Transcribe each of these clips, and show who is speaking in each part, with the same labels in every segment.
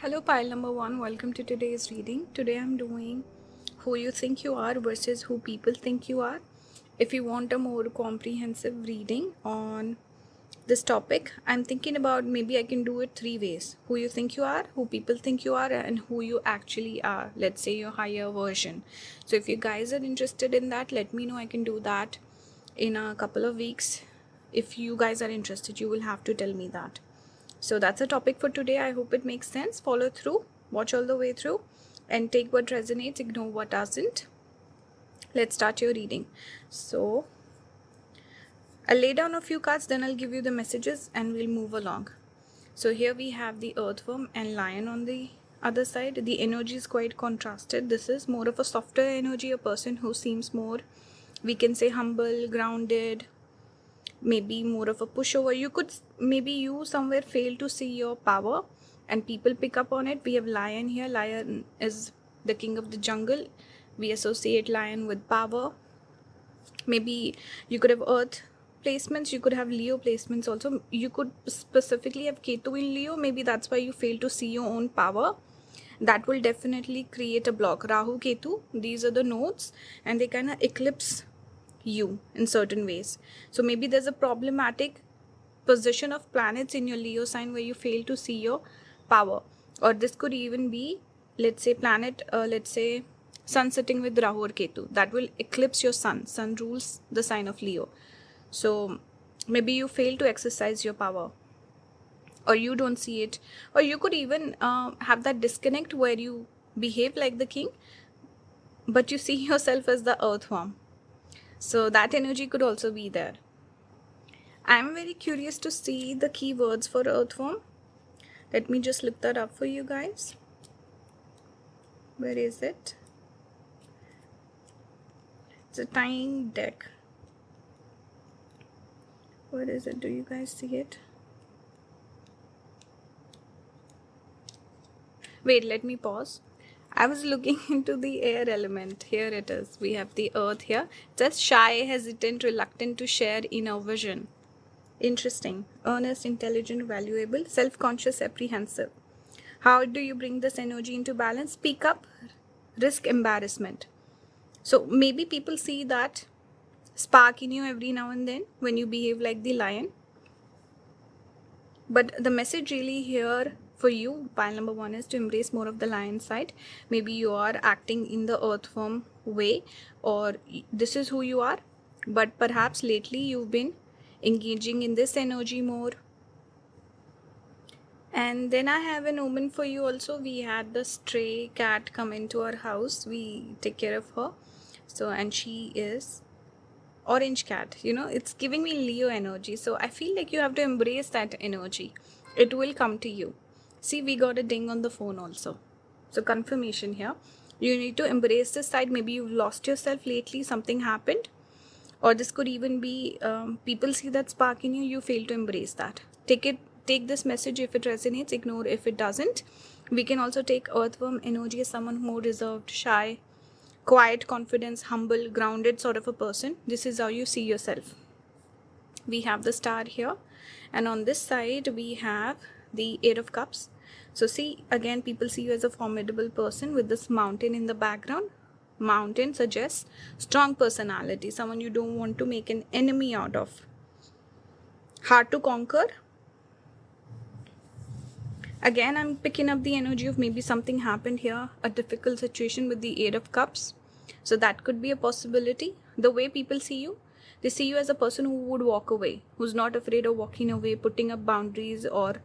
Speaker 1: Hello, pile number one. Welcome to today's reading. Today I'm doing who you think you are versus who people think you are. If you want a more comprehensive reading on this topic, I'm thinking about maybe I can do it three ways: who you think you are, who people think you are, and who you actually are. Let's say your higher version. So, if you guys are interested in that, let me know. I can do that in a couple of weeks. If you guys are interested, you will have to tell me that. So that's a topic for today. I hope it makes sense. Follow through, watch all the way through, and take what resonates, ignore what doesn't. Let's start your reading. So I'll lay down a few cards, then I'll give you the messages and we'll move along. So here we have the earthworm and lion on the other side. The energy is quite contrasted. This is more of a softer energy, a person who seems more, we can say, humble, grounded, maybe more of a pushover. Maybe you somewhere fail to see your power and people pick up on it. We have lion here. Lion is the king of the jungle. We associate lion with power. Maybe you could have earth placements, you could have Leo placements also. You could specifically have Ketu in Leo. Maybe that's why you fail to see your own power. That will definitely create a block. Rahu, Ketu, these are the nodes, and they kind of eclipse you in certain ways. So maybe there's a problematic position of planets in your Leo sign where you fail to see your power. Or this could even be, let's say, planet, let's say sun sitting with Rahu or Ketu. That will eclipse your sun. Sun rules the sign of Leo. So maybe you fail to exercise your power, or you don't see it, or you could even have that disconnect where you behave like the king but you see yourself as the earthworm. So that energy could also be there. I'm very curious to see the keywords for earthworm. Let me just look that up for you guys. Where is it? It's a tiny deck. Where is it? Do you guys see it? Wait, let me pause. I was looking into the air element. Here it is. We have the earth here. It says shy, hesitant, reluctant to share inner vision. Interesting. Earnest, intelligent, valuable, self-conscious, apprehensive. How do you bring this energy into balance? Speak up, risk embarrassment. So maybe people see that spark in you every now and then when you behave like the lion. But the message really here for you, pile number one, is to embrace more of the lion side. Maybe you are acting in the earthworm way, or this is who you are, but perhaps lately you've been engaging in this energy more. And then I have an omen for you also. We had the stray cat come into our house. We take care of her. So, and she is orange cat. It's giving me Leo energy. So I feel like you have to embrace that energy. It will come to you. See, we got a ding on the phone also. So confirmation here. You need to embrace this side. Maybe you've lost yourself lately. Something happened. Or this could even be people see that spark in you. You fail to embrace that. Take this message if it resonates. Ignore if it doesn't. We can also take earthworm energy as someone more reserved, shy, quiet, confidence, humble, grounded sort of a person. This is how you see yourself. We have the star here, and on this side we have the Eight of Cups. So see, again, people see you as a formidable person with this mountain in the background. Mountain suggests strong personality, someone you don't want to make an enemy out of. Hard to conquer. Again, I'm picking up the energy of maybe something happened here, a difficult situation with the Eight of Cups. So that could be a possibility. The way people see you, they see you as a person who would walk away, who's not afraid of walking away, putting up boundaries, or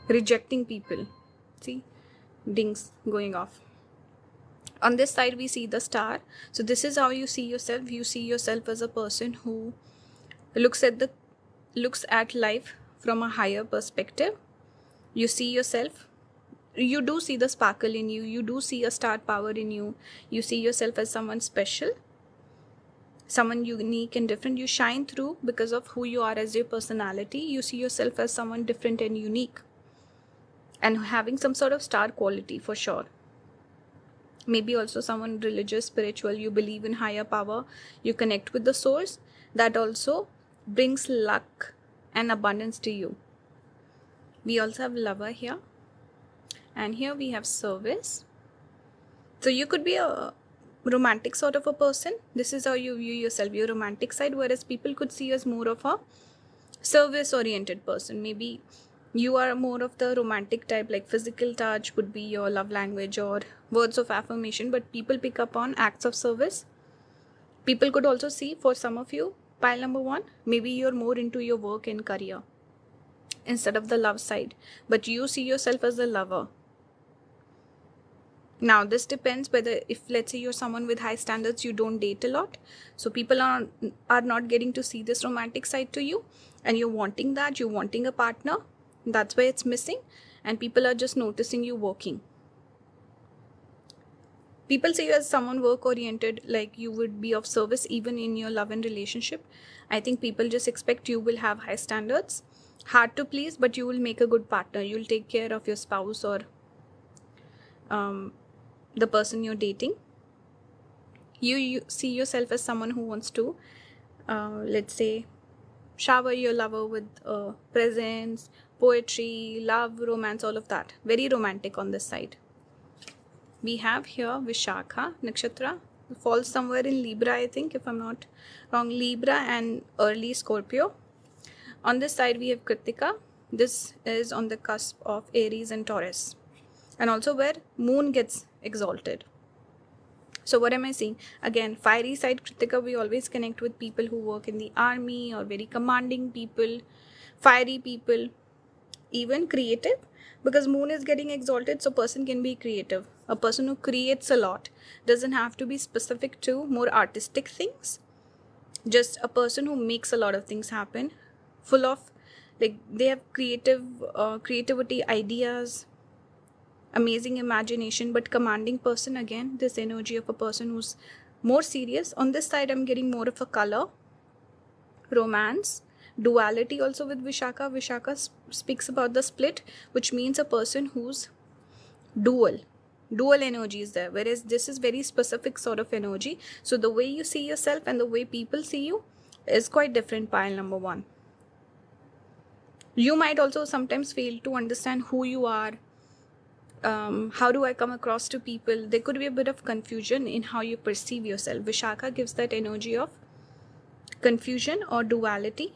Speaker 1: rejecting people. See, dings going off. On this side, we see the star. So this is how you see yourself. You see yourself as a person who looks at life from a higher perspective. You see yourself. You do see the sparkle in you. You do see a star power in you. You see yourself as someone special, someone unique and different. You shine through because of who you are as your personality. You see yourself as someone different and unique, and having some sort of star quality for sure. Maybe also someone religious, spiritual. You believe in higher power. You connect with the source. That also brings luck and abundance to you. We also have lover here, and here we have service. So you could be a romantic sort of a person. This is how you view yourself, your romantic side, whereas people could see you as more of a service oriented person. Maybe you are more of the romantic type, like physical touch would be your love language or words of affirmation, but people pick up on acts of service. People could also see, for some of you, pile number 1, maybe you're more into your work and career instead of the love side, but you see yourself as a lover. Now this depends whether, if let's say you're someone with high standards, you don't date a lot, so people are not getting to see this romantic side to you, and you're wanting that, you're wanting a partner, that's why it's missing, and people are just noticing you working. People see you as someone work oriented, like you would be of service even in your love and relationship. I think people just expect you will have high standards, hard to please, but you will make a good partner. You'll take care of your spouse or the person you're dating. You see yourself as someone who wants to, let's say, shower your lover with presents, poetry, love, romance, all of that. Very romantic on this side. We have here Vishakha Nakshatra, falls somewhere in Libra, I think, if I'm not wrong. Libra and early Scorpio. On this side we have Kritika. This is on the cusp of Aries and Taurus, and also where moon gets exalted. So what am I saying? Again, fiery side Kritika, we always connect with people who work in the army or very commanding people, fiery people, even creative, because moon is getting exalted, so person can be creative. A person who creates a lot, doesn't have to be specific to more artistic things, just a person who makes a lot of things happen, full of, like, they have creativity, ideas, amazing imagination, but commanding person. Again, this energy of a person who's more serious. On this side I'm getting more of a color, romance, duality also with Vishakha. Vishakha speaks about the split, which means a person who's dual energy is there, whereas this is very specific sort of energy. So the way you see yourself and the way people see you is quite different. Pile number 1. You might also sometimes fail to understand who you are. How do I come across to people? There could be a bit of confusion in how you perceive yourself. Vishakha gives that energy of confusion or duality.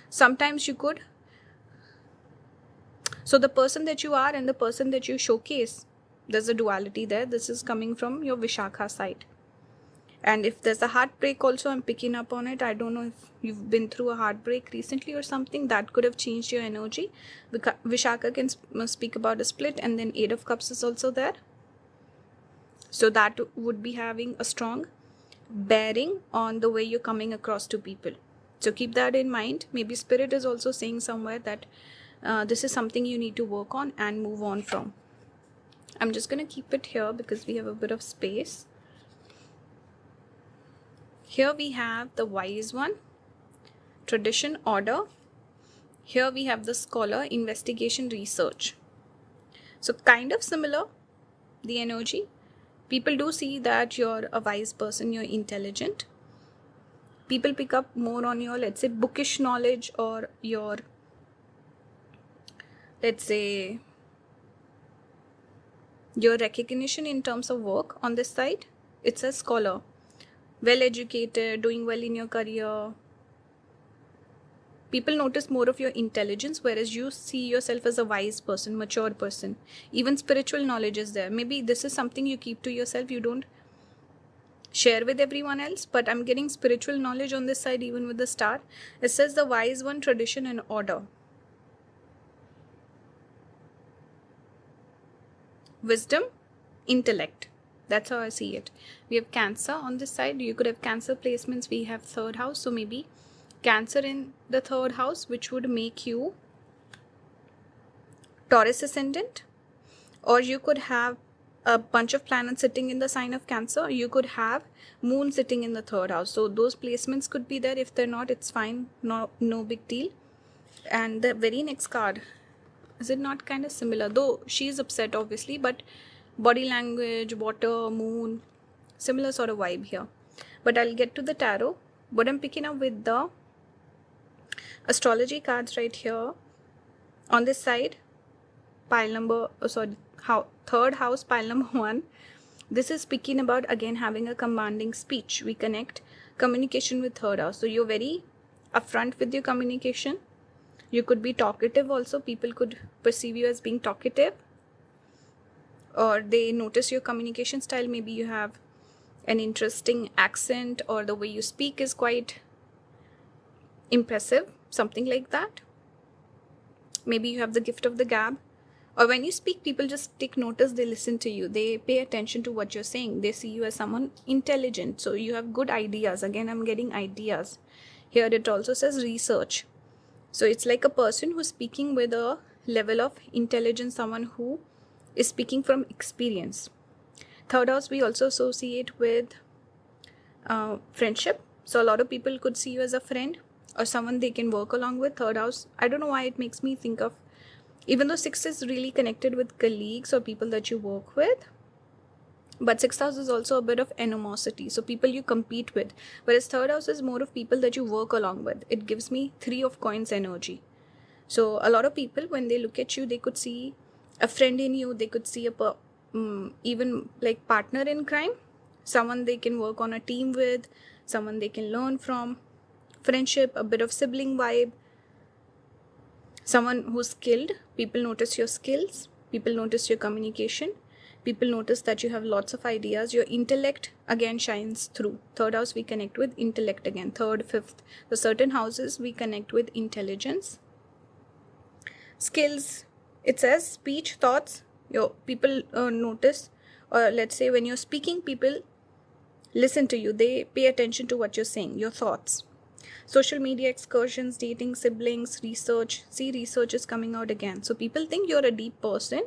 Speaker 1: Sometimes you could, so the person that you are and the person that you showcase, there's a duality there. This is coming from your Vishakha side. And if there's a heartbreak also, I'm picking up on it. I don't know if you've been through a heartbreak recently or something, that could have changed your energy. Vishakha can speak about a split, and then 8 of Cups is also there. So that would be having a strong bearing on the way you're coming across to people. So keep that in mind. Maybe spirit is also saying somewhere that this is something you need to work on and move on from. I'm just going to keep it here because we have a bit of space. Here we have the wise one, tradition, order. Here we have the scholar, investigation, research. So kind of similar, the energy. People do see that you're a wise person, you're intelligent. People pick up more on your, let's say, bookish knowledge, or your, let's say, your recognition in terms of work. On this side, it's a scholar, well educated, doing well in your career. People notice more of your intelligence, whereas you see yourself as a wise person, mature person. Even spiritual knowledge is there. Maybe this is something you keep to yourself, you don't share with everyone else, but I'm getting spiritual knowledge on this side, even with the star. It says the wise one, tradition and order. Wisdom, intellect. That's how I see it. We have Cancer on this side. You could have Cancer placements. We have 3rd house. So maybe Cancer in the 3rd house, which would make you Taurus ascendant. Or you could have a bunch of planets sitting in the sign of Cancer. You could have Moon sitting in the 3rd house. So those placements could be there. If they're not, it's fine. No big deal. And the very next card, is it not kind of similar? Though she is upset, obviously, but body language, water, moon, similar sort of vibe here. But I'll get to the tarot. What I'm picking up with the astrology cards right here On this side, third house, pile number 1. This is speaking about, again, having a commanding speech. We connect communication with third house. So you're very upfront with your communication. You could be talkative also. People could perceive you as being talkative, or they notice your communication style. Maybe you have an interesting accent, or the way you speak is quite impressive, something like that. Maybe you have the gift of the gab, or when you speak, people just take notice, they listen to you, they pay attention to what you're saying, they see you as someone intelligent, so you have good ideas. Again, I'm getting ideas here. It also says research, so it's like a person who's speaking with a level of intelligence, someone who is speaking from experience. Third house we also associate with friendship, so a lot of people could see you as a friend or someone they can work along with. Third house, I don't know why it makes me think of, even though 6th is really connected with colleagues or people that you work with, but 6th house is also a bit of animosity, so people you compete with, whereas third house is more of people that you work along with. It gives me 3 of coins energy. So a lot of people, when they look at you, they could see a friend in you, they could see even like partner in crime, someone they can work on a team with, someone they can learn from. Friendship, a bit of sibling vibe, someone who's skilled. People notice your skills, people notice your communication, people notice that you have lots of ideas. Your intellect again shines through. Third house we connect with intellect again. Third, fifth, the certain houses we connect with intelligence. Skills, it says speech, thoughts. Your people notice, or let's say when you're speaking, people listen to you, they pay attention to what you're saying, your thoughts. Social media excursions, dating, siblings, research. See, research is coming out again. So people think you're a deep person,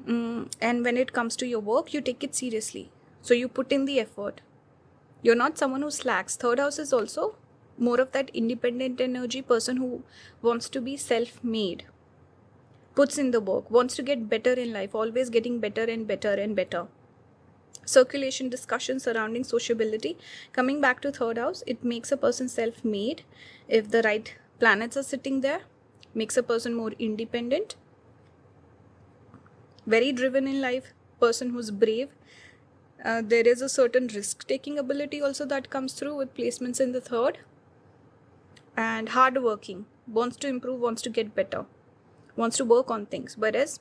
Speaker 1: and when it comes to your work, you take it seriously. So you put in the effort. You're not someone who slacks. Third house is also more of that independent energy, person who wants to be self-made, puts in the work, wants to get better in life, always getting better and better and better. Circulation, discussion surrounding sociability. Coming back to third house, it makes a person self-made. If the right planets are sitting there, makes a person more independent, very driven in life, person who's brave. There is a certain risk-taking ability also that comes through with placements in the third. And hardworking, wants to improve, wants to get better, wants to work on things. Whereas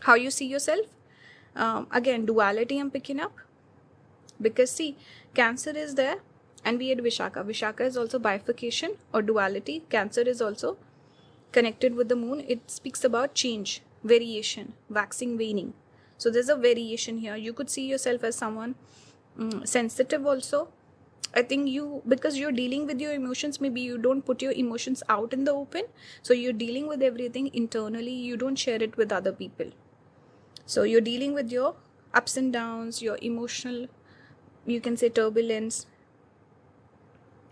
Speaker 1: how you see yourself, again, duality I'm picking up, because see, Cancer is there and we had Vishaka. Vishaka is also bifurcation or duality. Cancer is also connected with the moon. It speaks about change, variation, waxing, waning. So there's a variation here. You could see yourself as someone sensitive also. I think because you're dealing with your emotions, maybe you don't put your emotions out in the open. So you're dealing with everything internally. You don't share it with other people. So you're dealing with your ups and downs, your emotional, you can say, turbulence,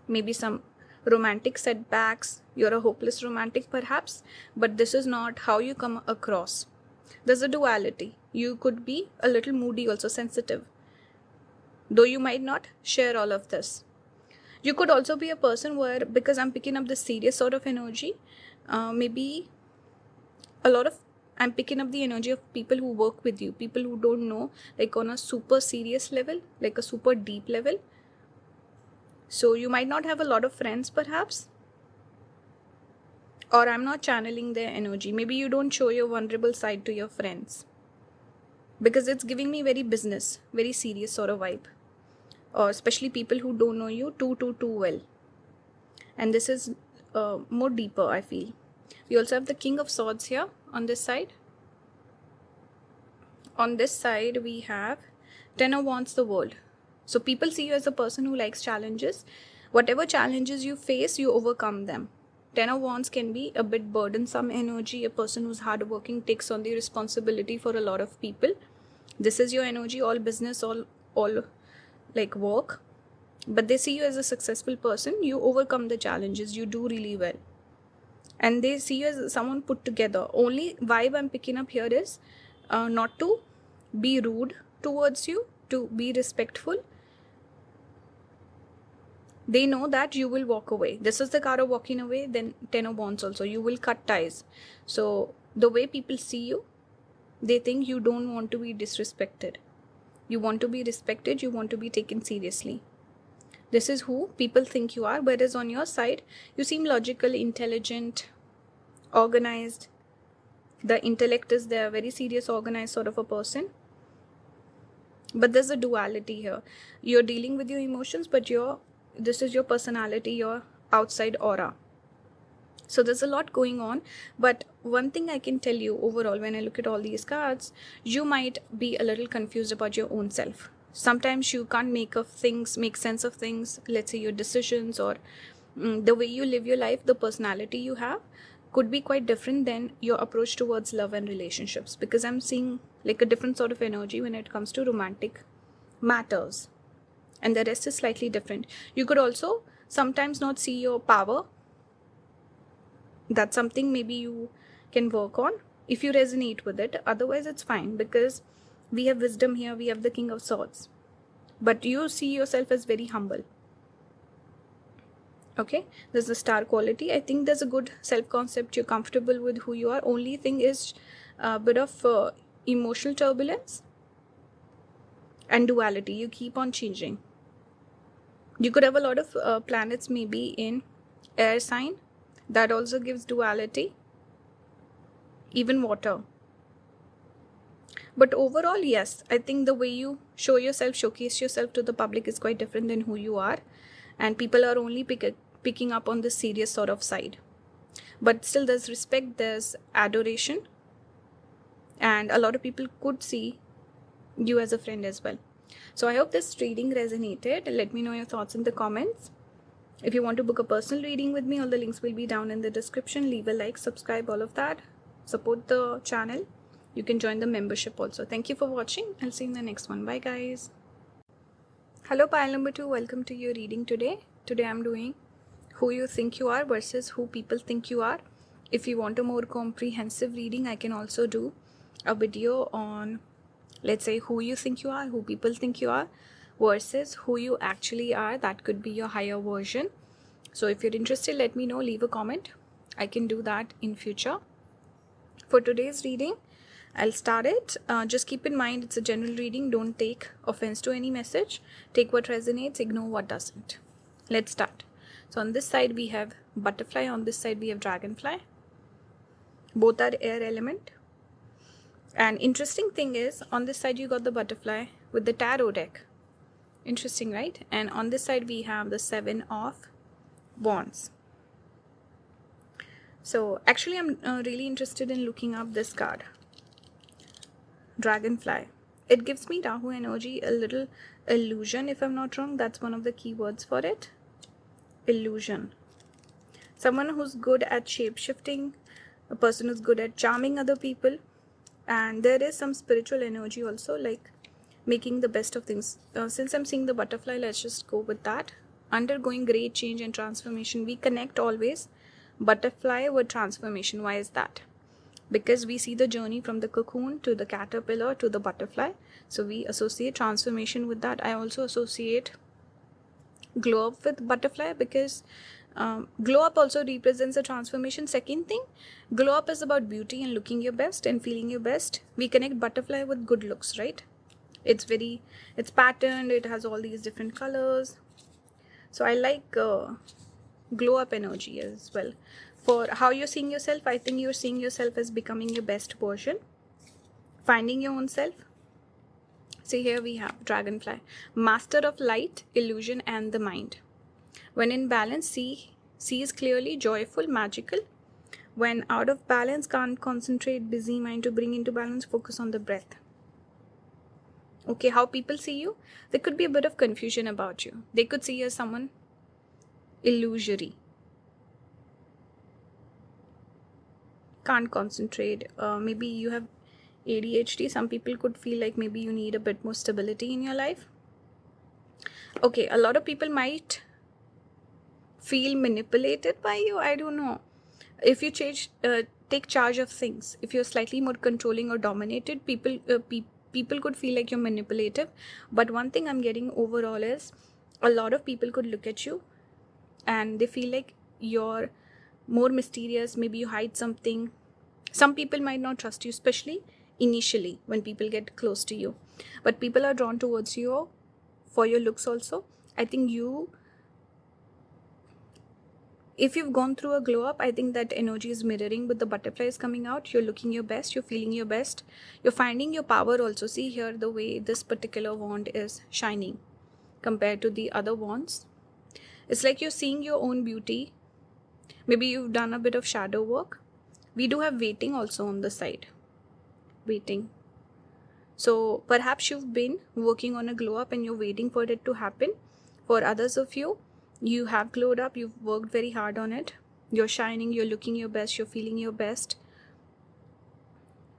Speaker 1: maybe some romantic setbacks. You're a hopeless romantic perhaps, but this is not how you come across. There's a duality. You could be a little moody, also sensitive, though you might not share all of this. You could also be a person where, because I'm picking up the serious sort of energy, maybe I'm picking up the energy of people who work with you, people who don't know, like on a super serious level, like a super deep level. So you might not have a lot of friends perhaps, or I'm not channeling their energy. Maybe you don't show your vulnerable side to your friends, because it's giving me very business, very serious sort of vibe, or especially people who don't know you too well. And this is more deeper, I feel. We also have the King of Swords here on this side. On this side, we have Ten of Wands, the World. So people see you as a person who likes challenges. Whatever challenges you face, you overcome them. Ten of Wands can be a bit burdensome energy. A person who's hardworking, takes on the responsibility for a lot of people. This is your energy, all business, all like work. But they see you as a successful person. You overcome the challenges. You do really well. And they see you as someone put together. Only vibe I'm picking up here is not to be rude towards you, to be respectful. They know that you will walk away. This is the card of walking away. Then 10 of wands also. You will cut ties. So the way people see you, they think you don't want to be disrespected. You want to be respected. You want to be taken seriously. This is who people think you are. Whereas on your side, you seem logical, intelligent, organized. The intellect is there. Very serious, organized sort of a person. But there's a duality here. You're dealing with your emotions, but this is your personality, your outside aura. So there's a lot going on. But one thing I can tell you overall, when I look at all these cards, you might be a little confused about your own self. Sometimes you can't make sense of things. Let's say your decisions or the way you live your life, the personality you have could be quite different than your approach towards love and relationships. Because I'm seeing like a different sort of energy when it comes to romantic matters. And the rest is slightly different. You could also sometimes not see your power. That's something maybe you can work on if you resonate with it. Otherwise, it's fine, because we have wisdom here. We have the King of Swords. But you see yourself as very humble. Okay, there's the star quality. I think there's a good self-concept. You're comfortable with who you are. Only thing is a bit of emotional turbulence and duality. You keep on changing. You could have a lot of planets maybe in air sign. That also gives duality. Even water. But overall, yes, I think the way you showcase yourself to the public is quite different than who you are. And people are only picking up on the serious sort of side. But still there's respect, there's adoration. And a lot of people could see you as a friend as well. So I hope this reading resonated. Let me know your thoughts in the comments. If you want to book a personal reading with me, all the links will be down in the description. Leave a like, subscribe, all of that. Support the channel. You can join the membership also. Thank you for watching. I'll see you in the next one. Bye guys. Hello pile number 2. Welcome to your reading today. Today I'm doing who you think you are versus who people think you are. If you want a more comprehensive reading, I can also do a video on, let's say, who you think you are, who people think you are, versus who you actually are. That could be your higher version. So if you're interested, let me know. Leave a comment. I can do that in future. For today's reading, I'll start it. Just keep in mind it's a general reading. Don't take offense to any message. Take what resonates, ignore what doesn't. Let's start. So on this side we have butterfly, on this side we have dragonfly. Both are air element. And interesting thing is, on this side you got the butterfly with the tarot deck. Interesting, right? And on this side we have the 7 of wands. So actually I'm really interested in looking up this card, dragonfly. It gives me Rahu energy, a little illusion, if I'm not wrong. That's one of the key words for it. Illusion. Someone who's good at shape-shifting, a person who's good at charming other people. And there is some spiritual energy also, like making the best of things. Since I'm seeing the butterfly, let's just go with that. Undergoing great change and transformation. We connect always butterfly with transformation. Why is that? Because we see the journey from the cocoon to the caterpillar to the butterfly. So we associate transformation with that. I also associate glow up with butterfly, because glow up also represents a transformation. Second thing, glow up is about beauty and looking your best and feeling your best. We connect butterfly with good looks, right? It's patterned, it has all these different colors. So I like glow up energy as well. For how you're seeing yourself, I think you're seeing yourself as becoming your best version, finding your own self. See, here we have dragonfly, master of light, illusion and the mind. When in balance, sees clearly, joyful, magical. When out of balance, can't concentrate, busy mind. To bring into balance, focus on the breath. Okay, how people see you? There could be a bit of confusion about you. They could see you as someone illusory. Can't concentrate. Maybe you have ADHD. Some people could feel like maybe you need a bit more stability in your life. Okay, a lot of people might feel manipulated by you. I don't know. If you take charge of things, if you're slightly more controlling or dominated, people could feel like you're manipulative. But one thing I'm getting overall is a lot of people could look at you and they feel like you're more mysterious. Maybe you hide something. Some people might not trust you, especially initially when people get close to you, but people are drawn towards you for your looks also. I think if you've gone through a glow up, I think that energy is mirroring with the butterflies coming out. You're looking your best, you're feeling your best, you're finding your power also. See here the way this particular wand is shining compared to the other wands. It's like you're seeing your own beauty. Maybe you've done a bit of shadow work. We do have waiting also on the side. Waiting. So perhaps you've been working on a glow up and you're waiting for it to happen. For others of you, you have glowed up, you've worked very hard on it. You're shining, you're looking your best, you're feeling your best.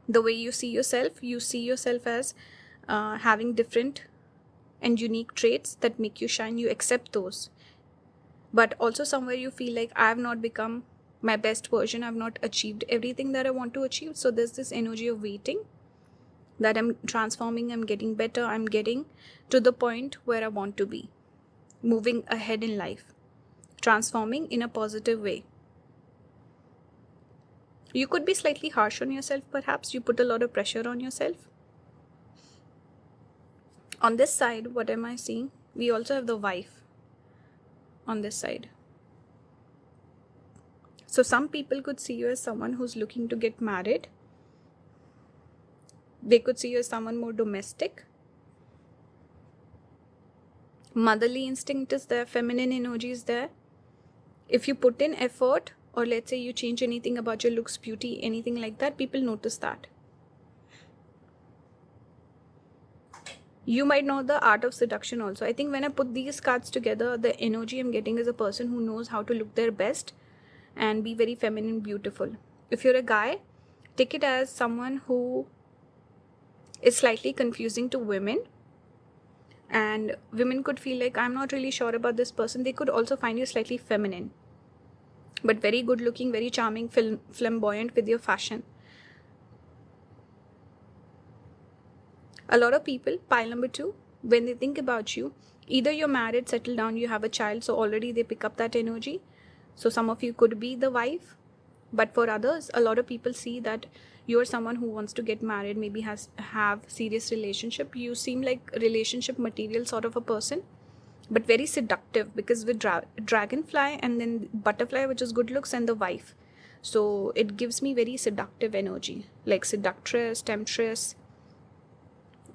Speaker 1: The way you see yourself as having different and unique traits that make you shine. You accept those. But also somewhere you feel like I have not become my best version. I've not achieved everything that I want to achieve. So there's this energy of waiting, that I'm transforming, I'm getting better, I'm getting to the point where I want to be. Moving ahead in life. Transforming in a positive way. You could be slightly harsh on yourself perhaps. You put a lot of pressure on yourself. On this side, what am I seeing? We also have the wife on this side. So some people could see you as someone who's looking to get married. They could see you as someone more domestic. Motherly instinct is there, feminine energy is there. If you put in effort, or let's say you change anything about your looks, beauty, anything like that, people notice that. You might know the art of seduction also. I think when I put these cards together, the energy I'm getting is a person who knows how to look their best and be very feminine, beautiful. If you're a guy, take it as someone who is slightly confusing to women, and women could feel like, I'm not really sure about this person. They could also find you slightly feminine, but very good looking, very charming, flamboyant with your fashion. A lot of people, pile number 2, when they think about you, either you're married, settled down, you have a child, so already they pick up that energy. So some of you could be the wife, but for others, a lot of people see that you're someone who wants to get married, maybe have serious relationship. You seem like relationship material sort of a person, but very seductive, because with dragonfly and then butterfly, which is good looks, and the wife. So it gives me very seductive energy, like seductress, temptress,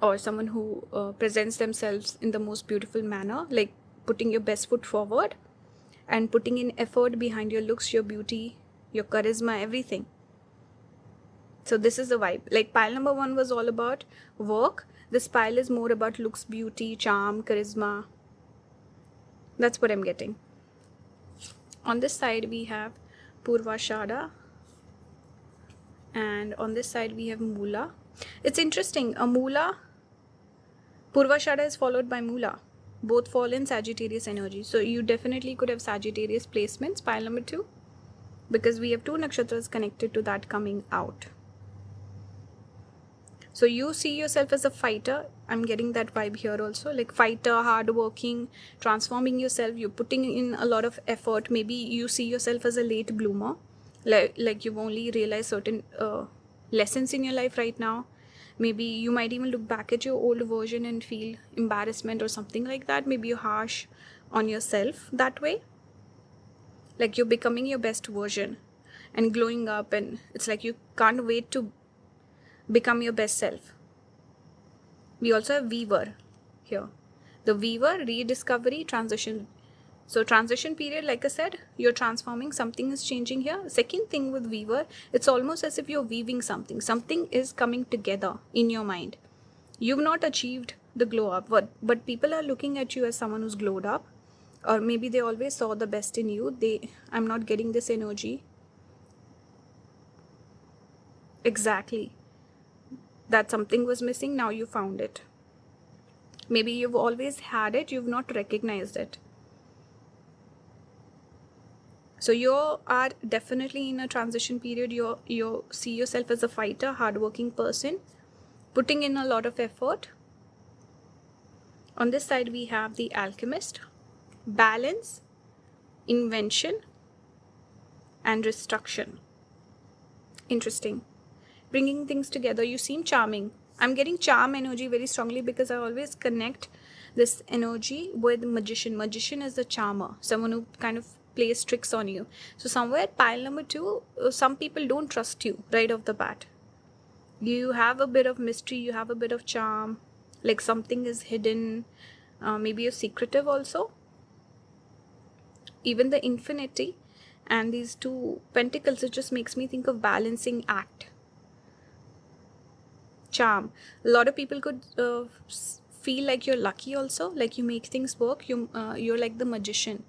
Speaker 1: or someone who presents themselves in the most beautiful manner, like putting your best foot forward and putting in effort behind your looks, your beauty, your charisma, everything. So this is the vibe. Like pile number 1 was all about work. This pile is more about looks, beauty, charm, charisma. That's what I'm getting. On this side we have Purvashada, and on this side we have Mula. It's interesting. A Mula, Purvashada is followed by Mula. Both fall in Sagittarius energy. So you definitely could have Sagittarius placements, pile number 2, because we have 2 nakshatras connected to that coming out. So you see yourself as a fighter. I'm getting that vibe here also, like fighter, hardworking, transforming yourself. You're putting in a lot of effort. Maybe you see yourself as a late bloomer, like you've only realized certain lessons in your life right now. Maybe you might even look back at your old version and feel embarrassment or something like that. Maybe you're harsh on yourself that way. Like you're becoming your best version and glowing up, and it's like you can't wait to become your best self. We also have Weaver here. The Weaver, rediscovery, transition. So transition period, like I said, you're transforming, something is changing here. Second thing with Weaver, it's almost as if you're weaving something. Something is coming together in your mind. You've not achieved the glow up, but people are looking at you as someone who's glowed up. Or maybe they always saw the best in you. I'm not getting this energy. Exactly. That something was missing, now you found it. Maybe you've always had it, you've not recognized it. So you are definitely in a transition period. You see yourself as a fighter, hardworking person, putting in a lot of effort. On this side we have the Alchemist, balance, invention, and destruction. Interesting. Bringing things together. You seem charming. I'm getting charm energy very strongly because I always connect this energy with magician. Magician is the charmer, someone who kind of plays tricks on you. So somewhere pile number 2, some people don't trust you right off the bat. You have a bit of mystery, you have a bit of charm, like something is hidden, maybe you're secretive also. Even the infinity and these 2 pentacles, it just makes me think of balancing act. Charm. A lot of people could feel like you're lucky also, like you make things work. You're like the magician.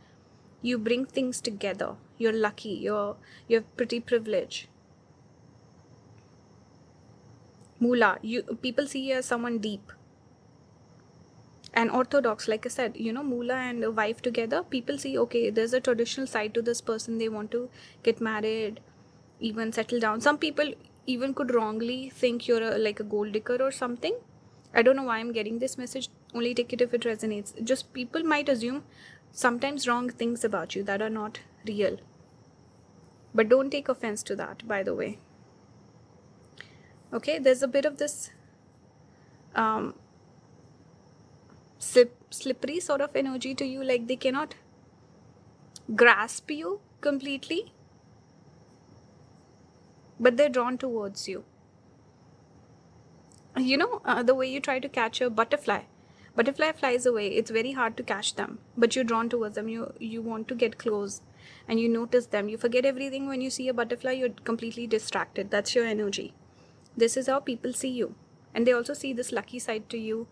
Speaker 1: You bring things together. You're lucky. You have pretty privilege. Moolah. People see you as someone deep and orthodox. Like I said, moolah and a wife together. People see, okay, there's a traditional side to this person. They want to get married, even settle down. Some people even could wrongly think you're like a gold digger or something. I don't know why I'm getting this message. Only take it if it resonates. Just people might assume sometimes wrong things about you that are not real. But don't take offense to that, by the way. Okay, there's a bit of this slippery sort of energy to you, like they cannot grasp you completely, but they're drawn towards you. The way you try to catch a butterfly flies away. It's very hard to catch them, but you're drawn towards them. You want to get close and you notice them. You forget everything when you see a butterfly. You're completely distracted. That's your energy. This is how people see you, and they also see this lucky side to you.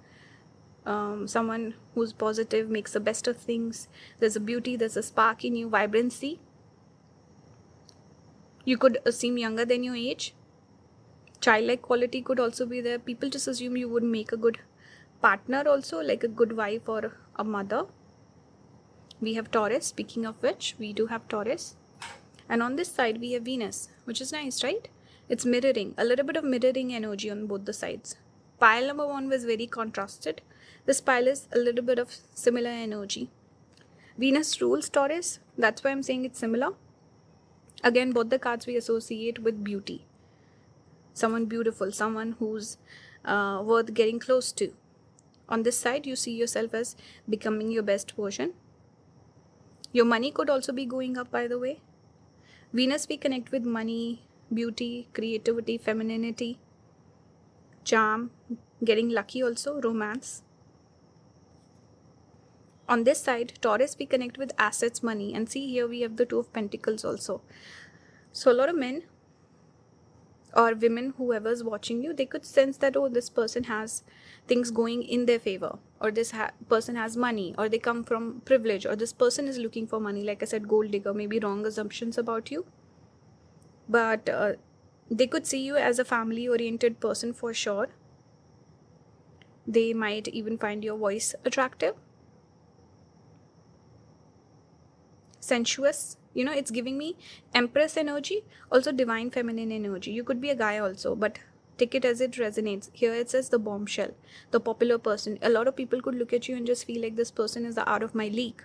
Speaker 1: Someone who's positive, makes the best of things. There's a beauty, there's a spark in you, vibrancy. You could seem younger than your age. Childlike quality could also be there. People just assume you would make a good partner also, like a good wife or a mother. We have Taurus. Speaking of which, we do have Taurus. And on this side, we have Venus, which is nice, right? It's mirroring, a little bit of mirroring energy on both the sides. Pile number 1 was very contrasted. This pile is a little bit of similar energy. Venus rules Taurus. That's why I'm saying it's similar. Again, both the cards we associate with beauty. Someone beautiful, someone who's worth getting close to. On this side, you see yourself as becoming your best version. Your money could also be going up, by the way. Venus, we connect with money, beauty, creativity, femininity, charm, getting lucky also, romance. On this side, Taurus, we connect with assets, money, and see here we have the 2 of Pentacles also. So a lot of men or women, whoever's watching you, they could sense that, oh, this person has things going in their favor, or this person has money, or they come from privilege, or this person is looking for money. Like I said, gold digger, maybe wrong assumptions about you. But they could see you as a family-oriented person for sure. They might even find your voice attractive. Sensuous. It's giving me Empress energy, also divine feminine energy. You could be a guy also, but take it as it resonates. Here it says the bombshell, the popular person. A lot of people could look at you and just feel like this person is out of my league.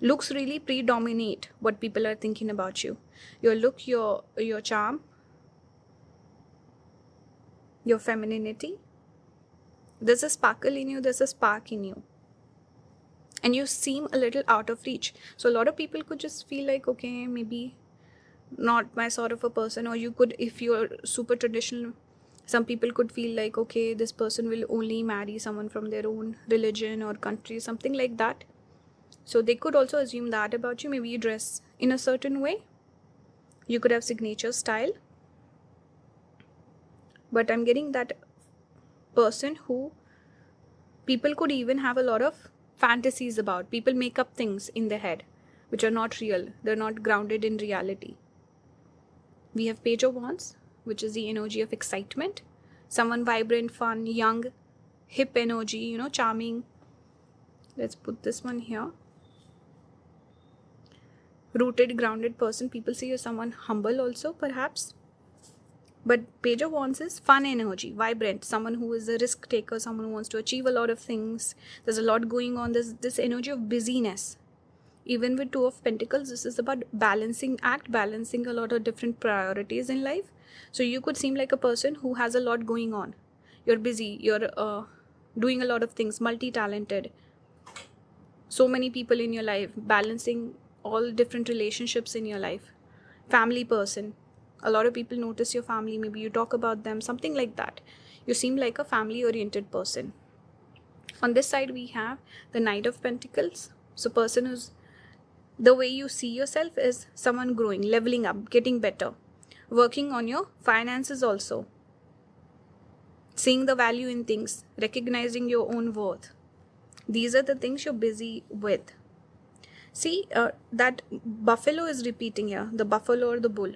Speaker 1: Looks really predominate what people are thinking about you. Your look, your charm, your femininity. There's a sparkle in you, there's a spark in you. And you seem a little out of reach. So a lot of people could just feel like, okay, maybe not my sort of a person. Or you could, if you're super traditional, some people could feel like, okay, this person will only marry someone from their own religion or country, something like that. So they could also assume that about you. Maybe you dress in a certain way. You could have signature style. But I'm getting that person who people could even have a lot of fantasies about. People make up things in their head which are not real. They're not grounded in reality. We have Page of Wands, which is the energy of excitement. Someone vibrant, fun, young, hip energy, charming. Let's put this one here. Rooted, grounded person. People see you as someone humble also, perhaps. But Page of Wands is fun energy, vibrant, someone who is a risk taker, someone who wants to achieve a lot of things. There's a lot going on. There's this energy of busyness. Even with Two of Pentacles, this is about balancing a lot of different priorities in life. So you could seem like a person who has a lot going on. You're busy, you're doing a lot of things, multi-talented. So many people in your life, balancing all different relationships in your life. Family person. A lot of people notice your family, maybe you talk about them, something like that. You seem like a family-oriented person. On this side, we have the Knight of Pentacles. So person who's, the way you see yourself is someone growing, leveling up, getting better, working on your finances also, seeing the value in things, recognizing your own worth. These are the things you're busy with. See, that buffalo is repeating here, the buffalo or the bull,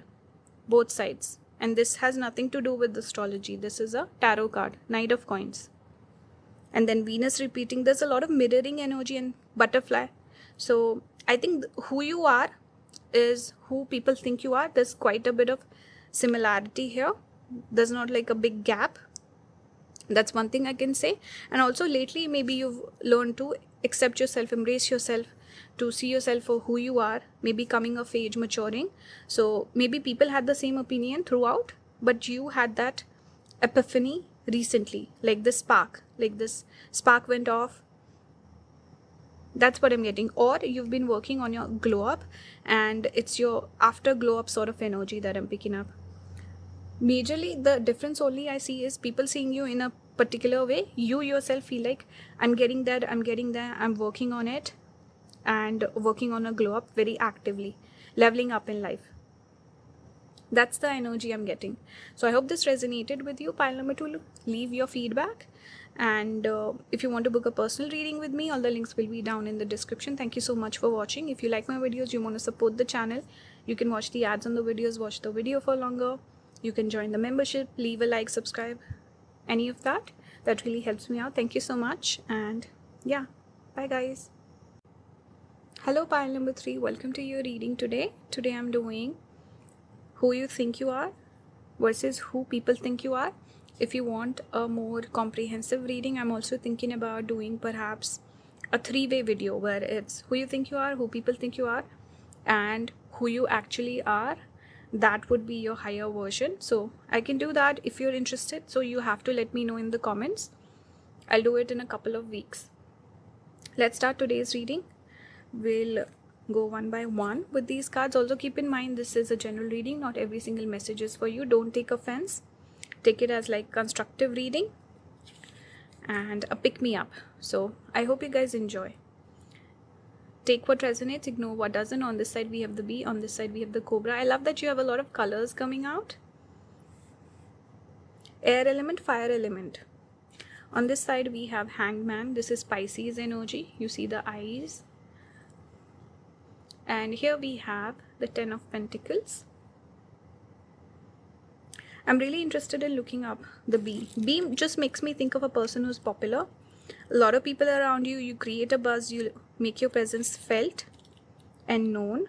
Speaker 1: both sides. And this has nothing to do with astrology. This is a tarot card, Knight of Coins. And then Venus repeating. There's a lot of mirroring energy and butterfly. So I think who you are is who people think you are. There's quite a bit of similarity here. There's not like a big gap. That's one thing I can say. And also lately, maybe you've learned to accept yourself, embrace yourself, to see yourself for who you are, maybe coming of age, maturing. So maybe people had the same opinion throughout, but you had that epiphany recently, like this spark went off. That's what I'm getting. Or you've been working on your glow up, and it's your after glow up sort of energy that I'm picking up. Majorly, the difference only I see is people seeing you in a particular way. You yourself feel like, I'm getting there, I'm working on it, and working on a glow up very actively, leveling up in life. That's the energy I'm getting. So I hope this resonated with you. Pile number 2, leave your feedback. And if you want to book a personal reading with me, all the links will be down in the description. Thank you so much for watching. If you like my videos, you want to support the channel, you can watch the ads on the videos, watch the video for longer. You can join the membership, leave a like, subscribe, any of that. That really helps me out. Thank you so much. And yeah, bye guys. Hello pile number 3, welcome to your reading today. Today I'm doing who you think you are versus who people think you are. If you want a more comprehensive reading, I'm also thinking about doing perhaps a 3-way video where it's who you think you are, who people think you are, and who you actually are. That would be your higher version. So I can do that if you're interested. So you have to let me know in the comments. I'll do it in a couple of weeks. Let's start today's reading. We'll go one by one with these cards. Also keep in mind, this is a general reading. Not every single message is for you. Don't take offense. Take it as like constructive reading and a pick me up. So I hope you guys enjoy. Take what resonates, ignore what doesn't. On this side we have the bee, on this side we have the cobra. I love that you have a lot of colors coming out. Air element, fire element. On this side we have Hanged Man. This is Pisces energy. You see the eyes. And here we have the 10 of Pentacles. I'm really interested in looking up the bee. Bee just makes me think of a person who's popular. A lot of people around you, you create a buzz, you make your presence felt and known.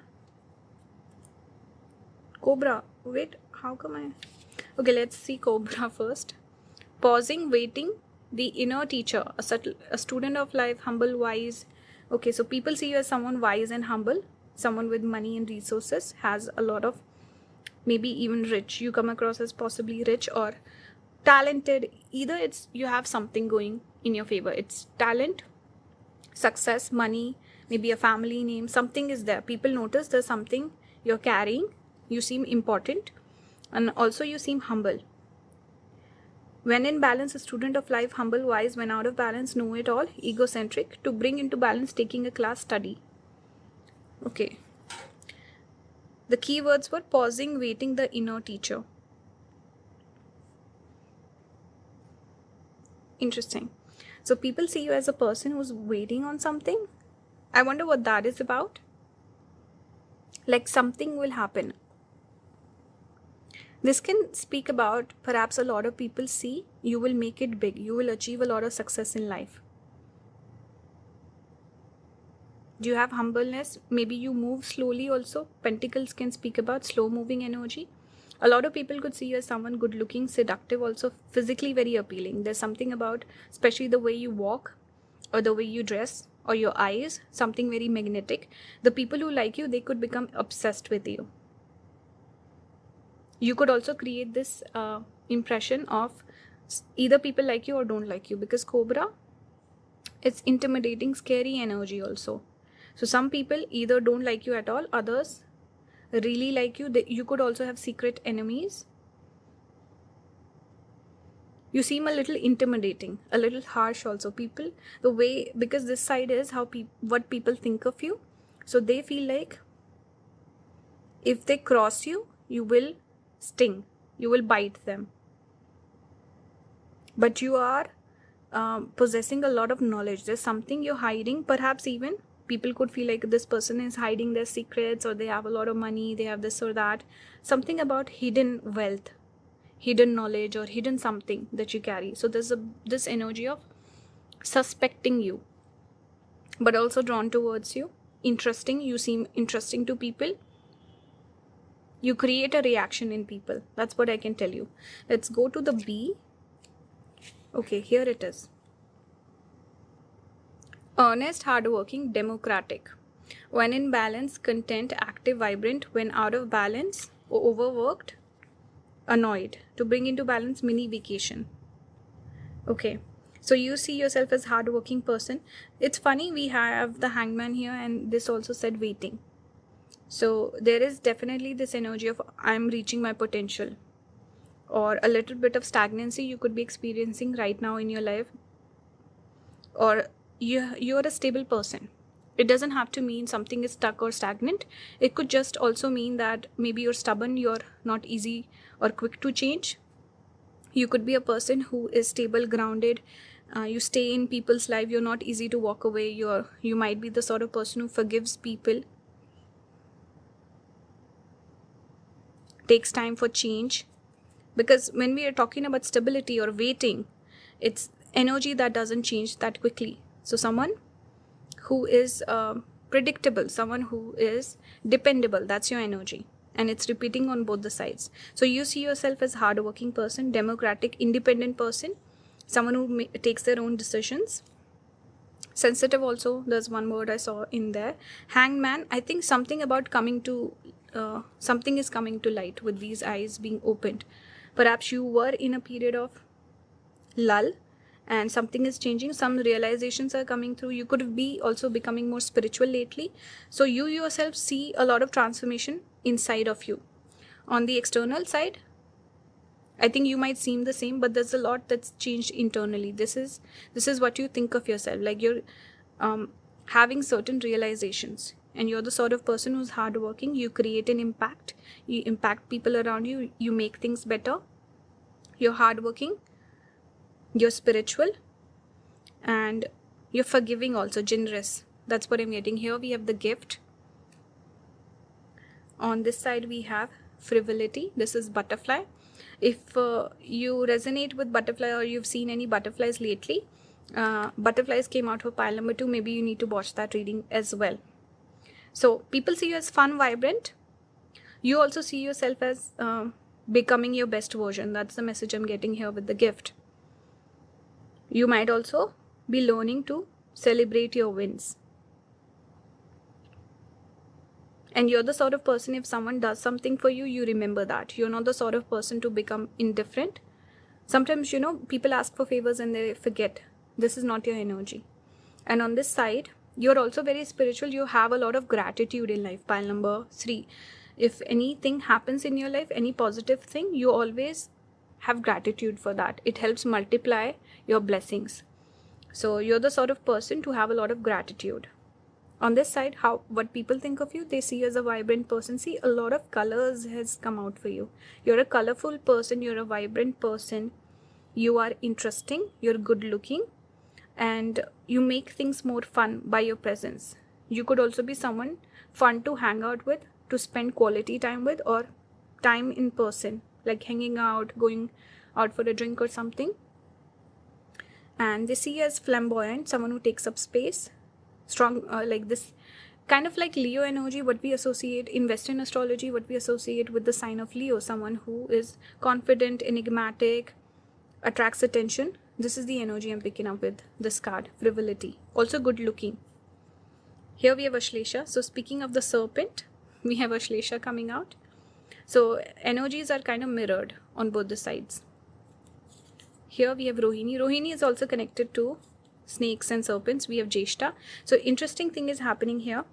Speaker 1: Cobra. Wait, how come I... Okay, let's see Cobra first. Pausing, waiting, the inner teacher, a student of life, humble, wise. Okay, so people see you as someone wise and humble, someone with money and resources, has a lot of, maybe even rich. You come across as possibly rich or talented. Either it's you have something going in your favor. It's talent, success, money, maybe a family name. Something is there. People notice there's something you're carrying. You seem important, and also you seem humble. When in balance, a student of life, humble, wise. When out of balance, know it all, egocentric. To bring into balance, taking a class, study. Okay. The key words were pausing, waiting, the inner teacher. Interesting. So people see you as a person who's waiting on something. I wonder what that is about. Like something will happen. This can speak about perhaps a lot of people see you will make it big. You will achieve a lot of success in life. Do you have humbleness? Maybe you move slowly also. Pentacles can speak about slow moving energy. A lot of people could see you as someone good looking, seductive, also physically very appealing. There's something about, especially the way you walk or the way you dress or your eyes, something very magnetic. The people who like you, they could become obsessed with you. You could also create this impression of either people like you or don't like you, because Cobra, it's intimidating, scary energy also. So some people either don't like you at all, others really like you. You could also have secret enemies. You seem a little intimidating, a little harsh also. People, the way, because this side is how what people think of you. So they feel like if they cross you, you will sting, you will bite them. But you are possessing a lot of knowledge. There's something you're hiding. Perhaps even people could feel like this person is hiding their secrets, or they have a lot of money, they have this or that. Something about hidden wealth, hidden knowledge, or hidden something that you carry. So there's this energy of suspecting you, but also drawn towards you. Interesting. You seem interesting to people. You create a reaction in people. That's what I can tell you. Let's go to the B. Okay, here it is. Earnest, hardworking, democratic. When in balance, content, active, vibrant. When out of balance, overworked, annoyed. To bring into balance, mini vacation. Okay, so you see yourself as hardworking person. It's funny, we have the hangman here, and this also said waiting. So there is definitely this energy of I'm reaching my potential, or a little bit of stagnancy you could be experiencing right now in your life. Or you're a stable person. It doesn't have to mean something is stuck or stagnant. It could just also mean that maybe you're stubborn, you're not easy or quick to change. You could be a person who is stable, grounded. You stay in people's life. You're not easy to walk away. You might be the sort of person who forgives people, takes time for change. Because when we are talking about stability or waiting, it's energy that doesn't change that quickly. So someone who is predictable, someone who is dependable, that's your energy. And it's repeating on both the sides. So you see yourself as hardworking person, democratic, independent person, someone who takes their own decisions. Sensitive also, there's one word I saw in there. Hangman, I think something about something is coming to light with these eyes being opened. Perhaps you were in a period of lull and something is changing. Some realizations are coming through. You could be also becoming more spiritual lately. So you yourself see a lot of transformation inside of you. On the external side, I think you might seem the same, but there's a lot that's changed internally. This is what you think of yourself. Like you're having certain realizations. And you're the sort of person who's hardworking. You create an impact. You impact people around you. You make things better. You're hardworking. You're spiritual. And you're forgiving also, generous. That's what I'm getting here. We have the gift. On this side, we have frivolity. This is butterfly. If you resonate with butterfly, or you've seen any butterflies lately, butterflies came out for pile number 2. Maybe you need to watch that reading as well. So people see you as fun, vibrant. You also see yourself as becoming your best version. That's the message I'm getting here with the gift. You might also be learning to celebrate your wins. And you're the sort of person, if someone does something for you, you remember that. You're not the sort of person to become indifferent. Sometimes, people ask for favors and they forget. This is not your energy. And on this side, you're also very spiritual. You have a lot of gratitude in life. Pile number 3. If anything happens in your life, any positive thing, you always have gratitude for that. It helps multiply your blessings. So you're the sort of person to have a lot of gratitude. On this side, what people think of you, they see you as a vibrant person. See, a lot of colors has come out for you. You're a colorful person. You're a vibrant person. You are interesting. You're good looking. And you make things more fun by your presence. You could also be someone fun to hang out with, to spend quality time with, or time in person, like hanging out, going out for a drink or something. And they see you as flamboyant, someone who takes up space, strong, like this kind of like Leo energy, what we associate in Western astrology, what we associate with the sign of Leo, someone who is confident, enigmatic, attracts attention. This is the energy I'm picking up with this card, frivolity. Also good looking. Here we have Ashlesha. So speaking of the serpent, we have Ashlesha coming out. So energies are kind of mirrored on both the sides. Here we have Rohini. Rohini is also connected to snakes and serpents. We have Jeshta. So interesting thing is happening here.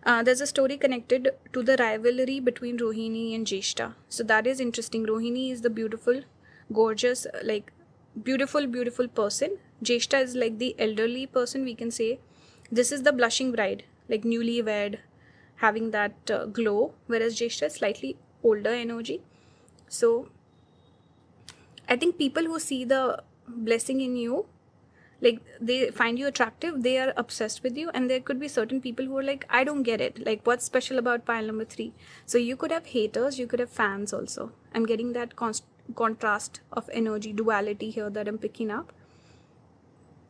Speaker 1: There's a story connected to the rivalry between Rohini and Jeshta. So that is interesting. Rohini is the beautiful, gorgeous, like beautiful person. Jeshta is like the elderly person, we can say. This is the blushing bride, like newlywed, having that glow, whereas Jeshta is slightly older energy. So I think people who see the blessing in you, like they find you attractive, they are obsessed with you. And there could be certain people who are like, I don't get it, like what's special about pile number 3? So you could have haters, you could have fans also. I'm getting that contrast of energy, duality here that I'm picking up.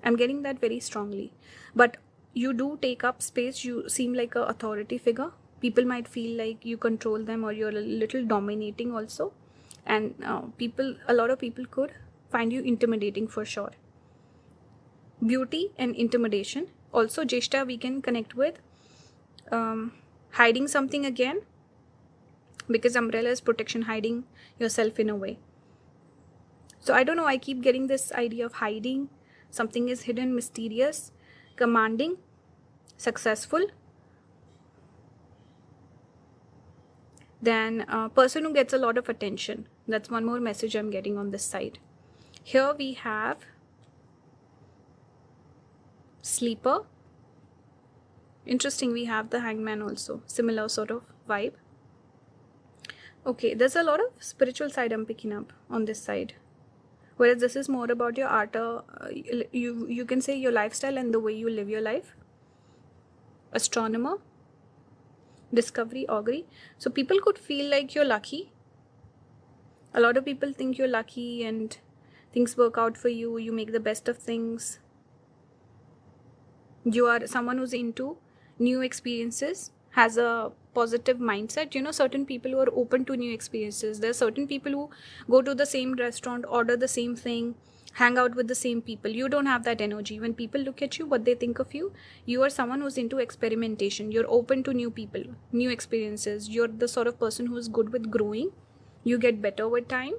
Speaker 1: I'm getting that very strongly. But you do take up space. You seem like an authority figure. People might feel like you control them, or you're a little dominating also. And a lot of people could find you intimidating for sure. Beauty and intimidation. Also, Jeshta we can connect with hiding something again, because umbrella is protection, hiding yourself in a way. So I don't know, I keep getting this idea of hiding. Something is hidden, mysterious, commanding, successful. Then a person who gets a lot of attention. That's one more message I'm getting on this side. Here we have sleeper. Interesting, we have the hangman also. Similar sort of vibe. Okay, there's a lot of spiritual side I'm picking up on this side. Whereas this is more about your art, you can say your lifestyle and the way you live your life. Astronomer, discovery, augury. So people could feel like you're lucky. A lot of people think you're lucky and things work out for you. You make the best of things. You are someone who's into new experiences, has a positive mindset. You know, certain people who are open to new experiences. There are certain people who go to the same restaurant, order the same thing, hang out with the same people. You don't have that energy. When people look at you, what they think of you, you are someone who's into experimentation. You're open to new people, new experiences. You're the sort of person who's good with growing. You get better with time.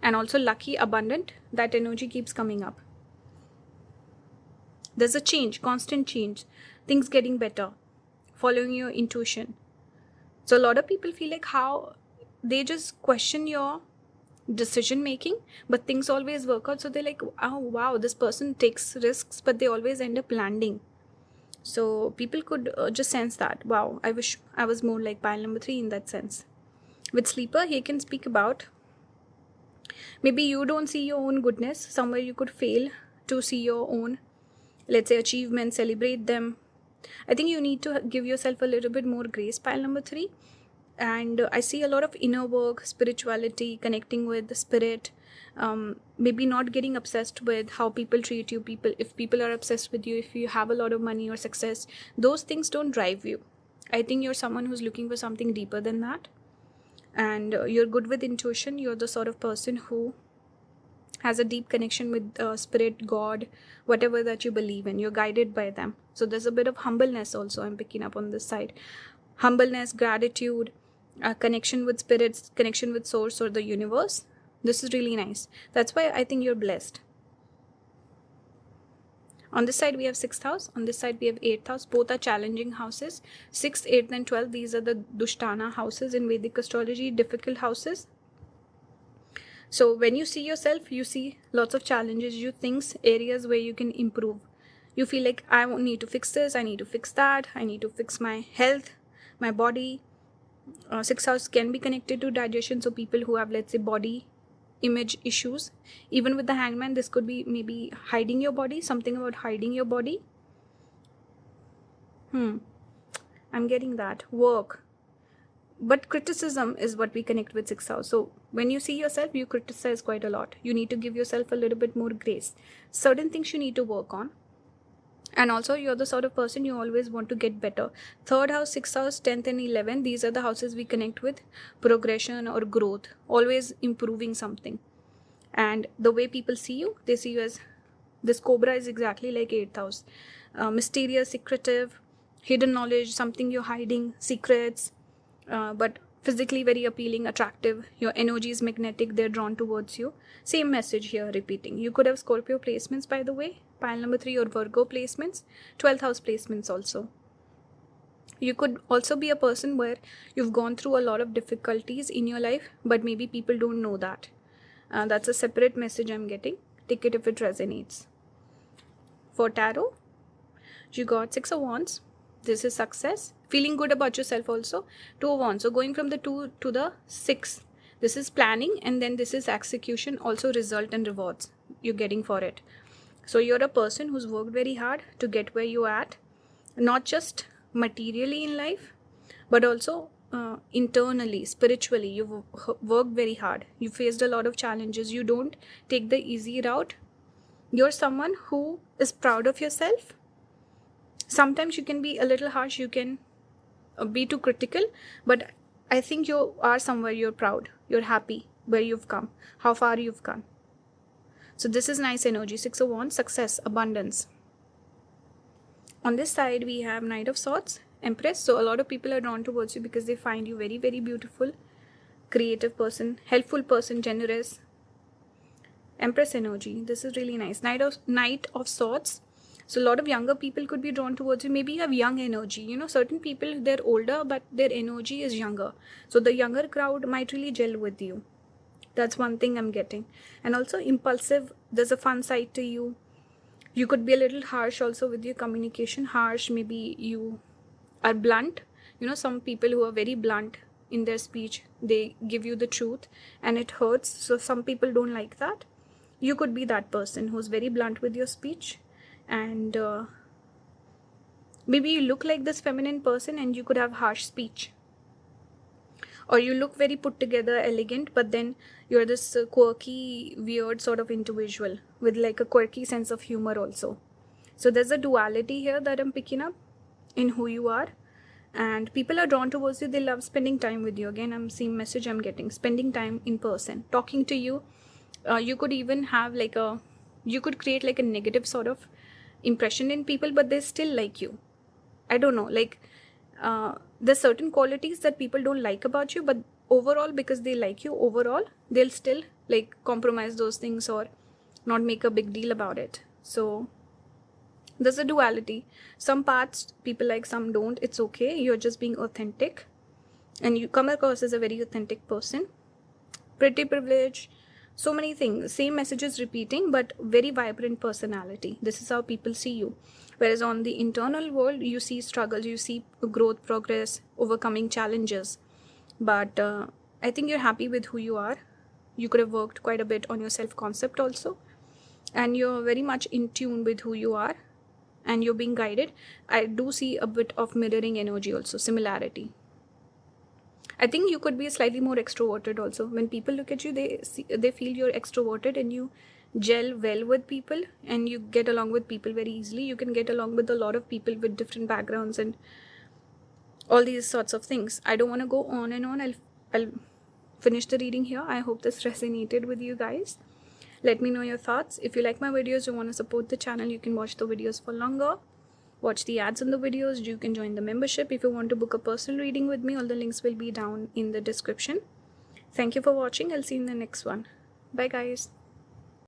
Speaker 1: And also lucky, abundant. That energy keeps coming up. There's a change, constant change. Things getting better. Following your intuition. So a lot of people feel like how they just question your decision making, but things always work out. So they're like, oh wow, this person takes risks, but they always end up landing. So people could just sense that, wow, I wish I was more like pile number 3 in that sense. With sleeper, he can speak about maybe you don't see your own goodness. Somewhere you could fail to see your own, let's say, achievements, celebrate them. I think you need to give yourself a little bit more grace, pile number 3. And I see a lot of inner work, spirituality, connecting with the spirit, maybe not getting obsessed with how people treat you. If people are obsessed with you, if you have a lot of money or success, those things don't drive you. I think you're someone who's looking for something deeper than that. And you're good with intuition. You're the sort of person who has a deep connection with spirit, God, whatever that you believe in. You're guided by them. So there's a bit of humbleness also I'm picking up on this side. Humbleness, gratitude, connection with spirits, connection with source or the universe. This is really nice. That's why I think you're blessed. On this side we have 6th house. On this side we have 8th house. Both are challenging houses. 6th, 8th and 12th. These are the Dushtana houses in Vedic astrology. Difficult houses. So when you see yourself, you see lots of challenges. You think areas where you can improve. You feel like I need to fix this. I need to fix that. I need to fix my health, my body. 6th house can be connected to digestion. So people who have, let's say, body image issues. Even with the hangman, this could be maybe hiding your body. Something about hiding your body. I'm getting that. Work. But criticism is what we connect with 6th house. So when you see yourself, you criticize quite a lot. You need to give yourself a little bit more grace. Certain things you need to work on. And also you're the sort of person you always want to get better. 3rd house, 6th house, 10th and 11th. These are the houses we connect with progression or growth. Always improving something. And the way people see you, they see you as, this cobra is exactly like 8th house. mysterious, secretive, hidden knowledge, something you're hiding, secrets, but physically very appealing, attractive. Your energy is magnetic, they're drawn towards you. Same message here repeating. You could have Scorpio placements, by the way, pile number 3, or Virgo placements, 12th house placements also. You could also be a person where you've gone through a lot of difficulties in your life, but maybe people don't know that. That's a separate message I'm getting. Take it if it resonates. For tarot, you got 6 of Wands. This is success. Feeling good about yourself also. 2 of Wands. So going from the 2 to the 6. This is planning, and then this is execution, also result and rewards you're getting for it. So you're a person who's worked very hard to get where you're at. Not just materially in life, but also internally, spiritually. You've worked very hard. You faced a lot of challenges. You don't take the easy route. You're someone who is proud of yourself. Sometimes you can be a little harsh, you can be too critical, but I think you are somewhere you're proud, you're happy where you've come, how far you've come. So this is nice energy. 6 of Wands, success, abundance. On this side, we have Knight of Swords, Empress. So a lot of people are drawn towards you because they find you very, very beautiful, creative person, helpful person, generous. Empress energy. This is really nice. Knight of Swords. So a lot of younger people could be drawn towards you. Maybe you have young energy. You know, certain people, they're older, but their energy is younger. So the younger crowd might really gel with you. That's one thing I'm getting. And also impulsive. There's a fun side to you. You could be a little harsh also with your communication. Harsh, maybe you are blunt. You know, some people who are very blunt in their speech, they give you the truth and it hurts. So some people don't like that. You could be that person who's very blunt with your speech. And maybe you look like this feminine person and you could have harsh speech. Or you look very put together, elegant, but then you're this quirky, weird sort of individual with like a quirky sense of humor also. So there's a duality here that I'm picking up in who you are. And people are drawn towards you. They love spending time with you. Again, I'm seeing message I'm getting. Spending time in person. Talking to you. You could even have like you could create like a negative sort of impression in people, but they still like you. I don't know, like there's certain qualities that people don't like about you, but overall, because they like you overall, they'll still like compromise those things or not make a big deal about it. So there's a duality. Some parts people like, some don't. It's okay. You're just being authentic and you come across as a very authentic person. Pretty privilege. So many things, same messages repeating, but very vibrant personality. This is how people see you. Whereas on the internal world, you see struggles, you see growth, progress, overcoming challenges. But I think you're happy with who you are. You could have worked quite a bit on your self-concept also. And you're very much in tune with who you are. And you're being guided. I do see a bit of mirroring energy also, similarity. I think you could be slightly more extroverted also. When people look at you, they feel you're extroverted and you gel well with people and you get along with people very easily. You can get along with a lot of people with different backgrounds and all these sorts of things. I don't want to go on and on. I'll finish the reading here. I hope this resonated with you guys. Let me know your thoughts. If you like my videos, you want to support the channel, you can watch the videos for longer. Watch the ads on the videos. You can join the membership. If you want to book a personal reading with me, all the links will be down in the description. Thank you for watching. I'll see you in the next one. Bye guys.